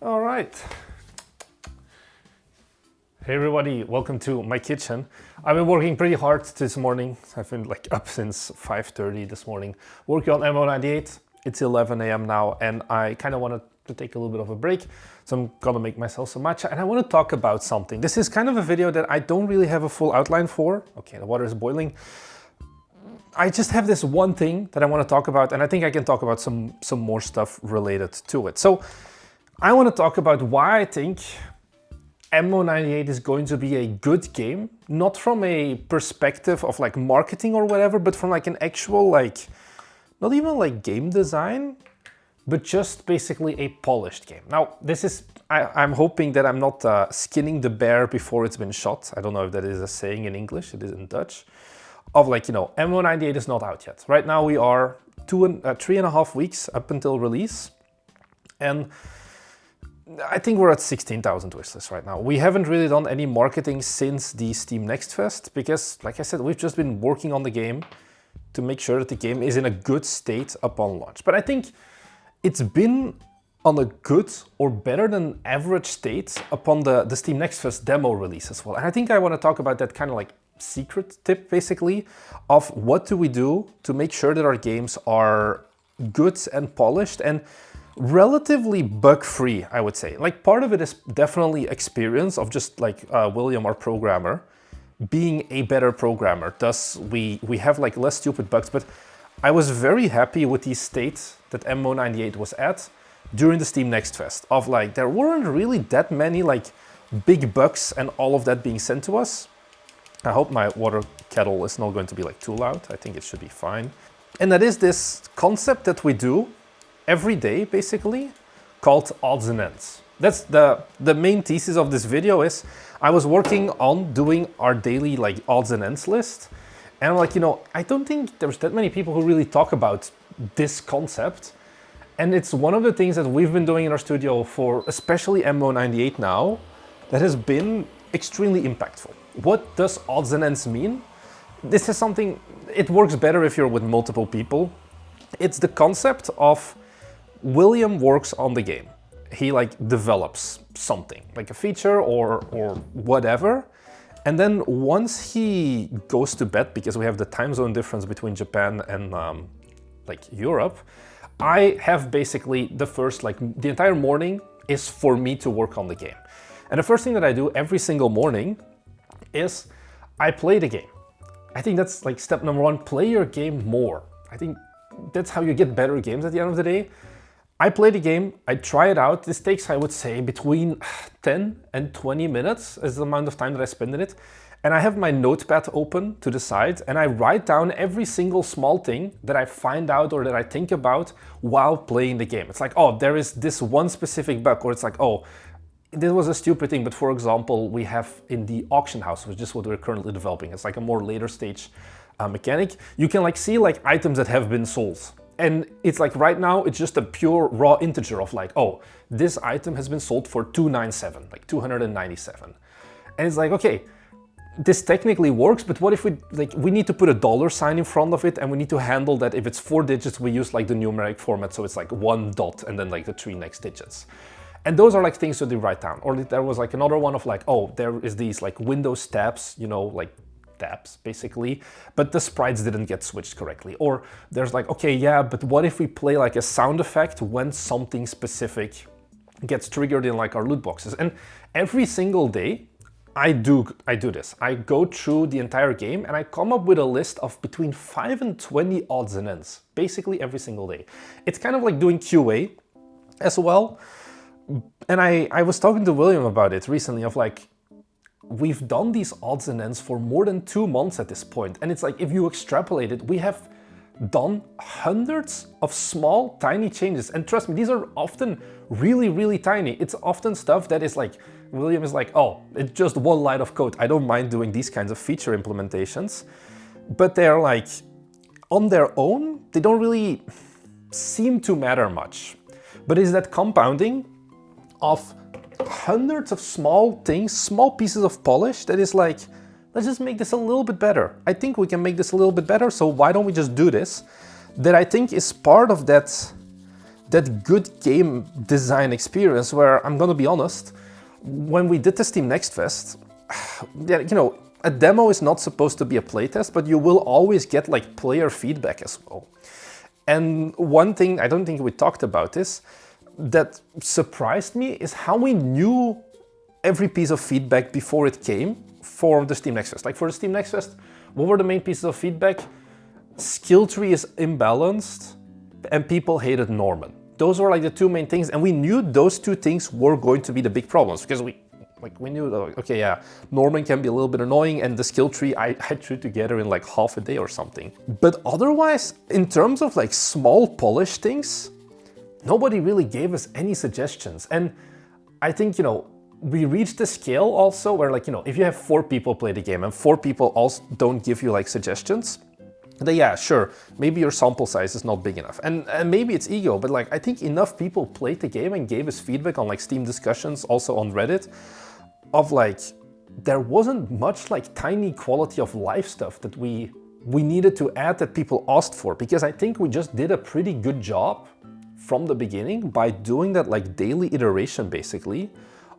All right. Hey everybody, welcome to my kitchen. I've been working pretty hard this morning. I've been up since 5:30 this morning, working on MO98. It's 11 a.m. now, and I kind of wanted to take a little bit of a break. So I'm gonna make myself some matcha, and I want to talk about something. This is kind of a video that I don't really have a full outline for. Okay, the water is boiling. I just have this one thing that I want to talk about, and I think I can talk about some more stuff related to it. So I want to talk about why I think MO98 is going to be a good game, not from a perspective of marketing or whatever, but from an actual not even game design, but just basically a polished game. Now, this is, I'm hoping that I'm not skinning the bear before it's been shot. I don't know if that is a saying in English, it is in Dutch. Of MO98 is not out yet. Right now we are 3.5 weeks up until release, and I think we're at 16,000 wishlist right now. We haven't really done any marketing since the Steam Next Fest because, like I said, we've just been working on the game to make sure that the game is in a good state upon launch. But I think it's been on a good or better than average state upon the Steam Next Fest demo release as well. And I think I want to talk about that kind of secret tip basically of what do we do to make sure that our games are good and polished and relatively bug-free, I would say. Part of it is definitely experience of just William, our programmer, being a better programmer. Thus, we have less stupid bugs, but I was very happy with the state that MO98 was at during the Steam Next Fest. Of there weren't really that many big bugs and all of that being sent to us. I hope my water kettle is not going to be too loud. I think it should be fine. And that is this concept that we do every day, basically, called odds and ends. That's the main thesis of this video is I was working on doing our daily odds and ends list. And I'm I don't think there's that many people who really talk about this concept. And it's one of the things that we've been doing in our studio for especially MO98 now that has been extremely impactful. What does odds and ends mean? This is something, it works better if you're with multiple people. It's the concept of William works on the game. He develops something, a feature or whatever. And then once he goes to bed, because we have the time zone difference between Japan and Europe, I have basically the first, the entire morning is for me to work on the game. And the first thing that I do every single morning is I play the game. I think that's step number one, play your game more. I think that's how you get better games at the end of the day. I play the game, I try it out. This takes, I would say, between 10 and 20 minutes is the amount of time that I spend in it. And I have my notepad open to the side and I write down every single small thing that I find out or that I think about while playing the game. It's oh, there is this one specific bug, or it's oh, this was a stupid thing, but for example, we have in the auction house, which is what we're currently developing. It's a more later stage mechanic. You can see items that have been sold. And it's right now, it's just a pure raw integer of oh, this item has been sold for 297, 297. And it's okay, this technically works, but what if we need to put a dollar sign in front of it and we need to handle that. If it's 4 digits, we use the numeric format. So it's one dot and then the 3 next digits. And those are things that they write down. Or there was another one of oh, there is these Windows tabs, tabs basically, but the sprites didn't get switched correctly. Or there's okay, yeah, but what if we play a sound effect when something specific gets triggered in our loot boxes? And every single day I do this. I go through the entire game and I come up with a list of between 5 and 20 odds and ends, basically every single day. It's kind of doing QA as well. And I was talking to William about it recently of we've done these odds and ends for more than 2 months at this point. And it's if you extrapolate it, we have done hundreds of small, tiny changes. And trust me, these are often really, really tiny. It's often stuff that is William is oh, it's just one line of code. I don't mind doing these kinds of feature implementations, but they're on their own, they don't really seem to matter much. But is that compounding of hundreds of small things, small pieces of polish that is let's just make this a little bit better. I think we can make this a little bit better, so why don't we just do this? That I think is part of that that good game design experience where, I'm gonna be honest, when we did the Steam Next Fest, yeah, you know, a demo is not supposed to be a playtest, but you will always get like player feedback as well. And one thing, I don't think we talked about this, that surprised me is how we knew every piece of feedback before it came for the Steam Next Fest. Like for the Steam Next Fest, what were the main pieces of feedback? Skill tree is imbalanced and people hated Norman. Those were like the two main things, and we knew those two things were going to be the big problems because we knew that, okay, yeah, Norman can be a little bit annoying, and the skill tree I threw together in like half a day or something. But otherwise, in terms of like small polish things, nobody really gave us any suggestions. And I think, you know, we reached the scale also where, like, you know, if you have 4 people play the game and 4 people also don't give you like suggestions, then yeah, sure, maybe your sample size is not big enough. And maybe it's ego, but like I think enough people played the game and gave us feedback on like Steam discussions, also on Reddit, of like, there wasn't much like tiny quality of life stuff that we needed to add that people asked for, because I think we just did a pretty good job from the beginning by doing that like daily iteration basically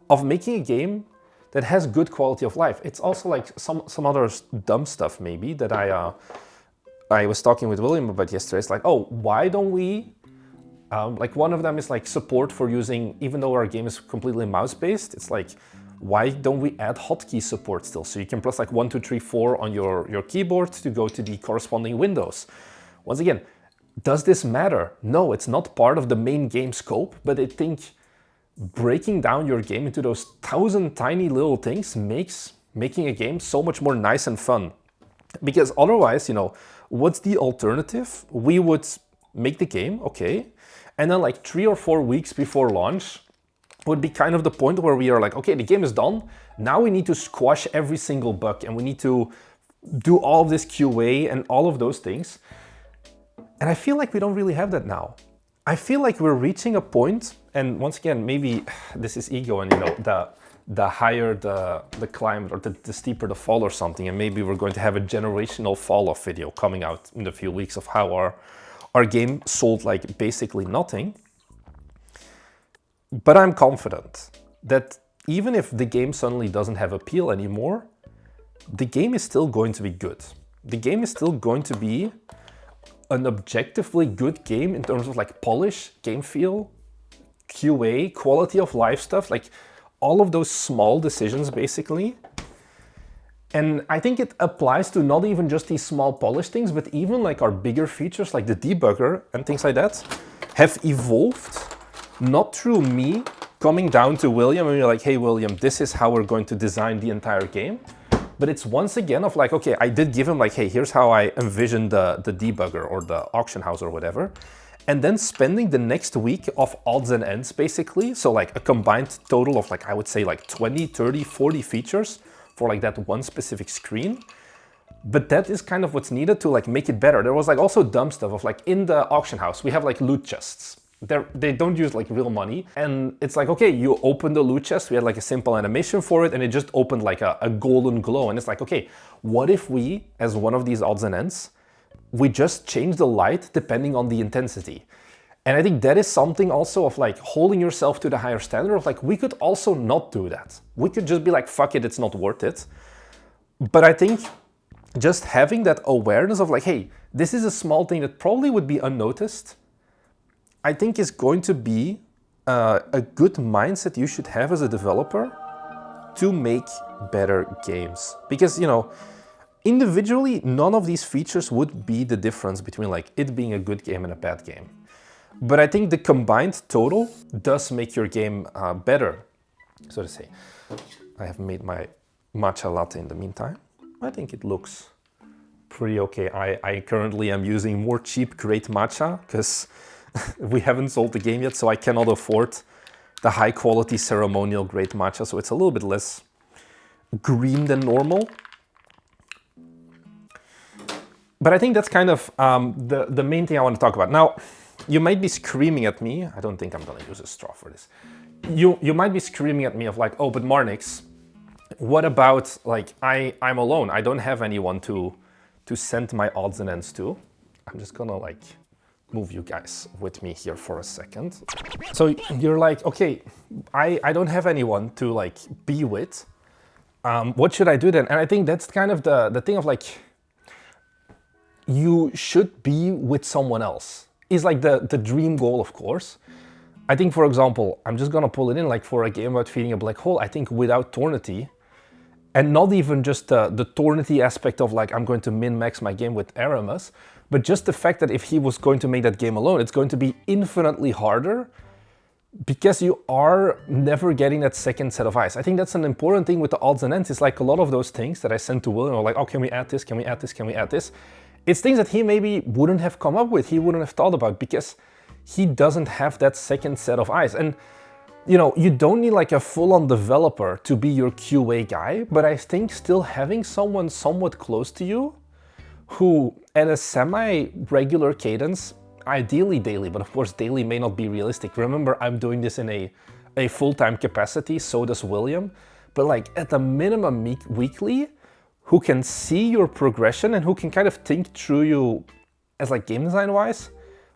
of making a game that has good quality of life. It's also like some other dumb stuff maybe that I was talking with William about yesterday. It's like, oh, why don't we, like one of them is like support for using, even though our game is completely mouse-based, it's like, why don't we add hotkey support still? So you can press like 1, 2, 3, 4 on your keyboard to go to the corresponding windows. Once again, does this matter? No, it's not part of the main game scope, but I think breaking down your game into those 1,000 tiny little things makes making a game so much more nice and fun. Because otherwise, you know, what's the alternative? We would make the game, okay, and then like 3 or 4 weeks before launch would be kind of the point where we are like, okay, the game is done. Now we need to squash every single bug and we need to do all of this QA and all of those things. And I feel like we don't really have that now. I feel like we're reaching a point, and once again, maybe this is ego, and you know, the higher the climb or the steeper the fall or something, and maybe we're going to have a generational fall off video coming out in a few weeks of how our game sold like basically nothing. But I'm confident that even if the game suddenly doesn't have appeal anymore, the game is still going to be good. The game is still going to be an objectively good game in terms of like polish, game feel, QA, quality of life stuff, like all of those small decisions basically. And I think it applies to not even just these small polish things, but even like our bigger features like the debugger and things like that have evolved, not through me coming down to William and you're like, hey William, this is how we're going to design the entire game. But it's once again of like, okay, I did give him like, hey, here's how I envision the debugger or the auction house or whatever. And then spending the next week of odds and ends basically. So like a combined total of like, I would say like 20, 30, 40 features for like that one specific screen. But that is kind of what's needed to like make it better. There was like also dumb stuff of like in the auction house, we have like loot chests. They don't use like real money, and it's like, okay, you open the loot chest, we had like a simple animation for it, and it just opened like a golden glow, and it's like, okay, what if we, as one of these odds and ends, we just change the light depending on the intensity? And I think that is something also of like holding yourself to the higher standard of like, we could also not do that. We could just be like, fuck it, it's not worth it. But I think just having that awareness of like, hey, this is a small thing that probably would be unnoticed, I think is going to be a good mindset you should have as a developer to make better games. Because, you know, individually, none of these features would be the difference between like it being a good game and a bad game. But I think the combined total does make your game better, so to say. I have made my matcha latte in the meantime. I think it looks pretty okay. I currently am using more cheap grade matcha because we haven't sold the game yet, so I cannot afford the high quality ceremonial grade matcha, so it's a little bit less green than normal. But I think that's kind of the main thing I want to talk about. Now, you might be screaming at me. I don't think I'm going to use a straw for this. You might be screaming at me of like, oh, but Marnix, what about like I'm alone? I don't have anyone to send my odds and ends to. I'm just gonna like move you guys with me here for a second. So you're like, okay, I don't have anyone to like be with. What should I do then? And I think that's kind of the thing of like, you should be with someone else. Is like the dream goal, of course. I think, for example, I'm just gonna pull it in, like for a game about feeding a black hole, I think without Tornity, and not even just the Tornity aspect of like, I'm going to min-max my game with Aramis, but just the fact that if he was going to make that game alone, it's going to be infinitely harder because you are never getting that second set of eyes. I think that's an important thing with the odds and ends, is like a lot of those things that I sent to William, or like, oh, can we add this, can we add this, can we add this? It's things that he maybe wouldn't have come up with, he wouldn't have thought about, because he doesn't have that second set of eyes. And you know, you don't need like a full-on developer to be your QA guy, but I think still having someone somewhat close to you who at a semi-regular cadence, ideally daily, but of course daily may not be realistic. Remember, I'm doing this in a full-time capacity, so does William, but like at the minimum weekly, who can see your progression and who can kind of think through you as like game design wise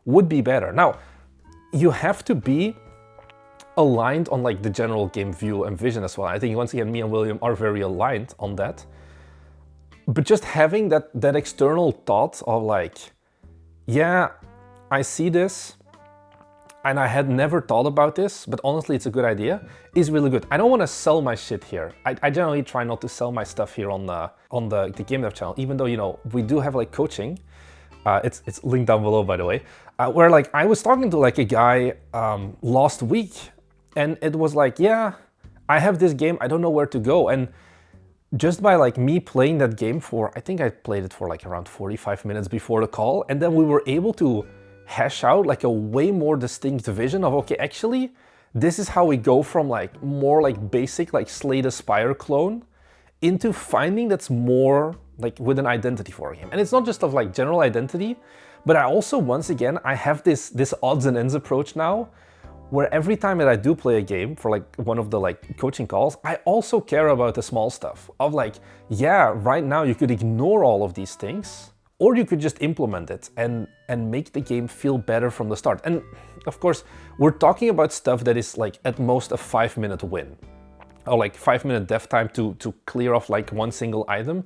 would be better. Now, you have to be aligned on like the general game view and vision as well. I think once again, me and William are very aligned on that. But just having that external thought of like, yeah, I see this and I had never thought about this, but honestly, it's a good idea, is really good. I don't want to sell my shit here. I generally try not to sell my stuff here on the game dev channel, even though, you know, we do have like coaching. It's linked down below, by the way, where like I was talking to like a guy last week, and it was like, yeah, I have this game, I don't know where to go. And just by like me playing that game for, I think I played it for like around 45 minutes before the call, and then we were able to hash out like a way more distinct vision of, okay, actually, this is how we go from like more like basic like Slay the Spire clone into finding that's more like with an identity for him. And it's not just of like general identity, but I also, once again, I have this odds and ends approach now, where every time that I do play a game for like one of the like coaching calls, I also care about the small stuff of like, yeah, right now you could ignore all of these things, or you could just implement it and make the game feel better from the start. And of course, we're talking about stuff that is like at most a 5-minute win, or like 5-minute dev time to clear off like one single item.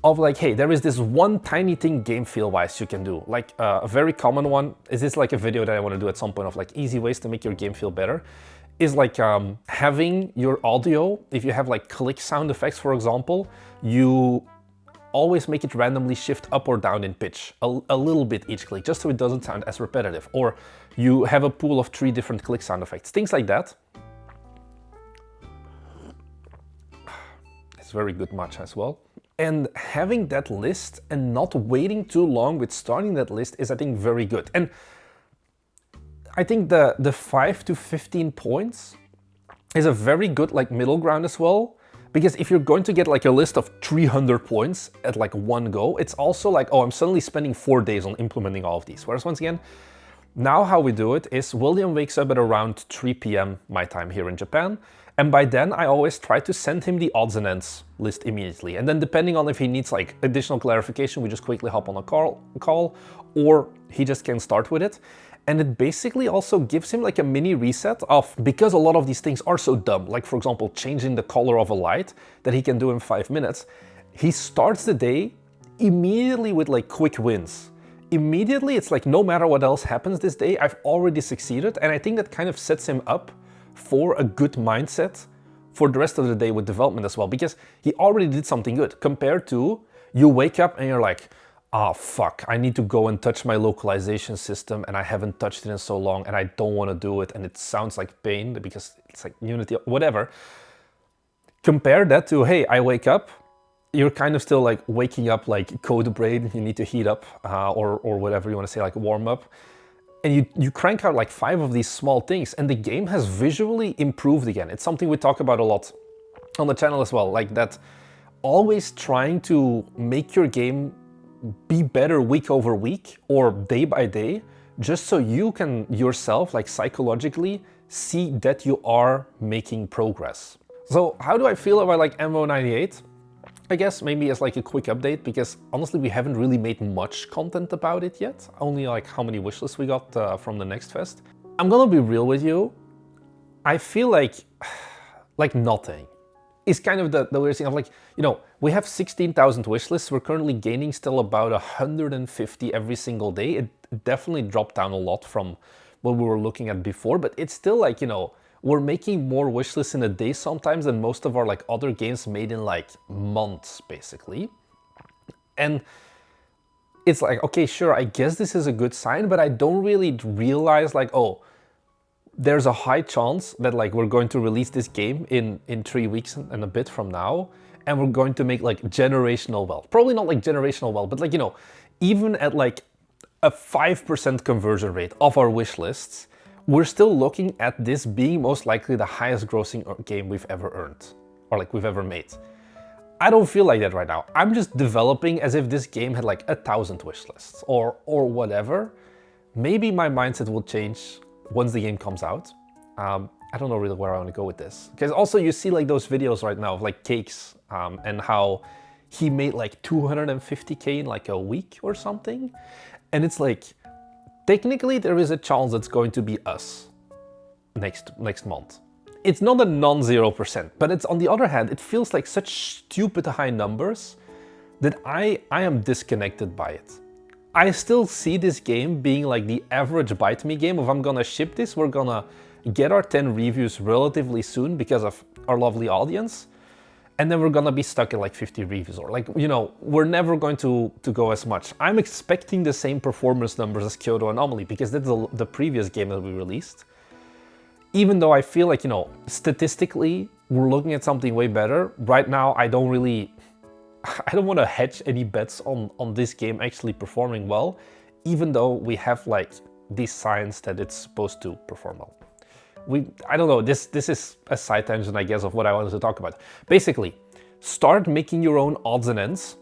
Of like, hey, there is this one tiny thing game feel-wise you can do. Like a very common one, is this like a video that I want to do at some point of like easy ways to make your game feel better, is like having your audio, if you have like click sound effects, for example, you always make it randomly shift up or down in pitch, a little bit each click, just so it doesn't sound as repetitive. Or you have a pool of 3 different click sound effects, things like that. It's very good matcha as well. And having that list and not waiting too long with starting that list is, I think, very good. And I think the 5 to 15 points is a very good like middle ground as well. Because if you're going to get like a list of 300 points at like one go, it's also like, oh, I'm suddenly spending 4 days on implementing all of these. Whereas once again, now how we do it is William wakes up at around 3 p.m. my time here in Japan. And by then, I always try to send him the odds and ends list immediately. And then depending on if he needs like additional clarification, we just quickly hop on a call, or he just can start with it. And it basically also gives him like a mini reset of, because a lot of these things are so dumb, like for example, changing the color of a light that he can do in 5 minutes. He starts the day immediately with like quick wins. Immediately, it's like no matter what else happens this day, I've already succeeded. And I think that kind of sets him up for a good mindset for the rest of the day with development as well, because he already did something good compared to you wake up and you're like, oh fuck, I need to go and touch my localization system and I haven't touched it in so long and I don't want to do it and it sounds like pain because it's like Unity, whatever. Compare that to, hey, I wake up, you're kind of still like waking up like code brain, you need to heat up or whatever you want to say, like warm up. And you crank out like 5 of these small things and the game has visually improved again. It's something we talk about a lot on the channel as well, like that always trying to make your game be better week over week or day by day, just so you can yourself like psychologically see that you are making progress. So how do I feel about like MO98? I guess, maybe as like a quick update, because honestly we haven't really made much content about it yet. Only like how many wishlists we got from the next fest. I'm gonna be real with you. I feel like nothing is kind of the weird thing of like, you know, we have 16,000 wishlists. We're currently gaining still about 150 every single day. It definitely dropped down a lot from what we were looking at before, but it's still like, you know, we're making more wishlists in a day sometimes than most of our like other games made in like months, basically. And it's like, okay, sure, I guess this is a good sign, but I don't really realize like, oh, there's a high chance that like we're going to release this game in 3 weeks and a bit from now, and we're going to make like generational wealth. Probably not like generational wealth, but like, you know, even at like a 5% conversion rate of our wish lists, we're still looking at this being most likely the highest grossing game we've ever earned, or like we've ever made. I don't feel like that right now. I'm just developing as if this game had like 1,000 wish lists or whatever. Maybe my mindset will change once the game comes out. I don't know really where I want to go with this. Because also you see like those videos right now of like Cakes and how he made like 250K in like a week or something. And it's like, technically there is a chance it's going to be us next month. It's not a non-0%, but it's on the other hand, it feels like such stupid high numbers that I am disconnected by it. I still see this game being like the average Bite Me game. If I'm gonna ship this, we're gonna get our 10 reviews relatively soon because of our lovely audience. And then we're gonna be stuck at like 50 reviews, or like, you know, we're never going to go as much. I'm expecting the same performance numbers as Kyoto Anomaly because that's the previous game that we released. Even though I feel like, you know, statistically, we're looking at something way better. Right now, I don't want to hedge any bets on this game actually performing well, even though we have like these signs that it's supposed to perform well. I don't know, this is a side tangent, I guess, of what I wanted to talk about. Basically, start making your own odds and ends,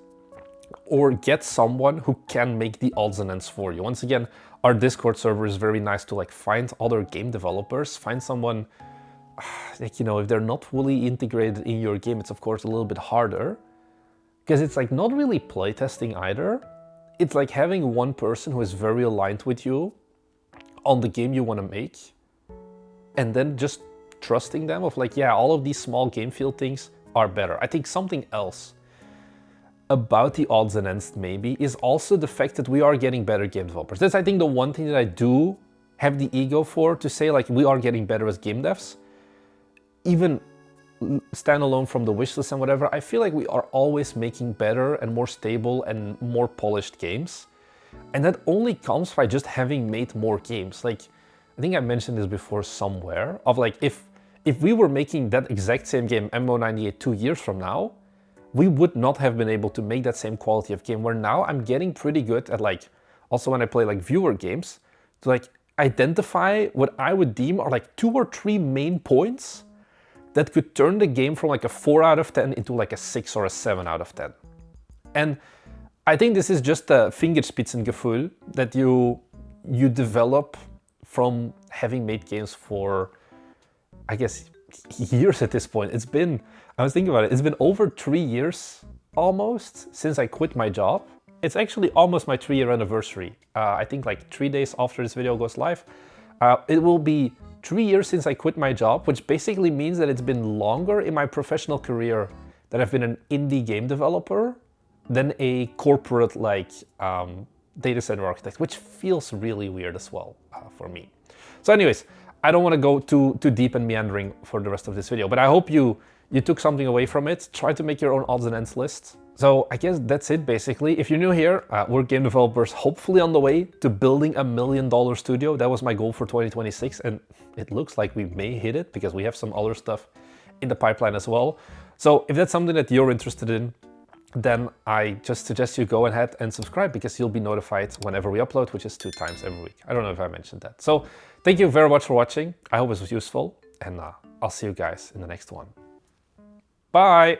or get someone who can make the odds and ends for you. Once again, our Discord server is very nice to like find other game developers, find someone, like, you know, if they're not fully integrated in your game, it's of course a little bit harder, because it's like not really playtesting either. It's like having one person who is very aligned with you on the game you want to make, and then just trusting them of like, yeah, all of these small game feel things are better. I think something else about the odds and ends maybe is also the fact that we are getting better game developers. That's, I think, the one thing that I do have the ego for, to say like we are getting better as game devs. Even standalone from the wishlist and whatever, I feel like we are always making better and more stable and more polished games. And that only comes by just having made more games. Like, I think I mentioned this before somewhere, of like, if we were making that exact same game, MO98, 2 years from now, we would not have been able to make that same quality of game, where now I'm getting pretty good at like, also when I play like viewer games, to like identify what I would deem are like 2 or 3 main points that could turn the game from like a 4 out of 10 into like a 6 or a 7 out of 10. And I think this is just a Fingerspitzengefühl that you develop from having made games for, I guess, years at this point. It's been, I was thinking about it, it's been over 3 years almost since I quit my job. It's actually almost my 3-year anniversary. I think like 3 days after this video goes live. It will be 3 years since I quit my job, which basically means that it's been longer in my professional career that I've been an indie game developer than a corporate like data center architect, which feels really weird as well for me. So anyways, I don't want to go too deep and meandering for the rest of this video, but I hope you took something away from it. Try to make your own odds and ends list. So I guess that's it basically. If you're new here, we're game developers hopefully on the way to building $1 million studio. That was my goal for 2026, and it looks like we may hit it because we have some other stuff in the pipeline as well. So if that's something that you're interested in, then I just suggest you go ahead and subscribe, because you'll be notified whenever we upload, which is 2 times every week. I don't know if I mentioned that. So thank you very much for watching. I hope this was useful, and I'll see you guys in the next one. Bye!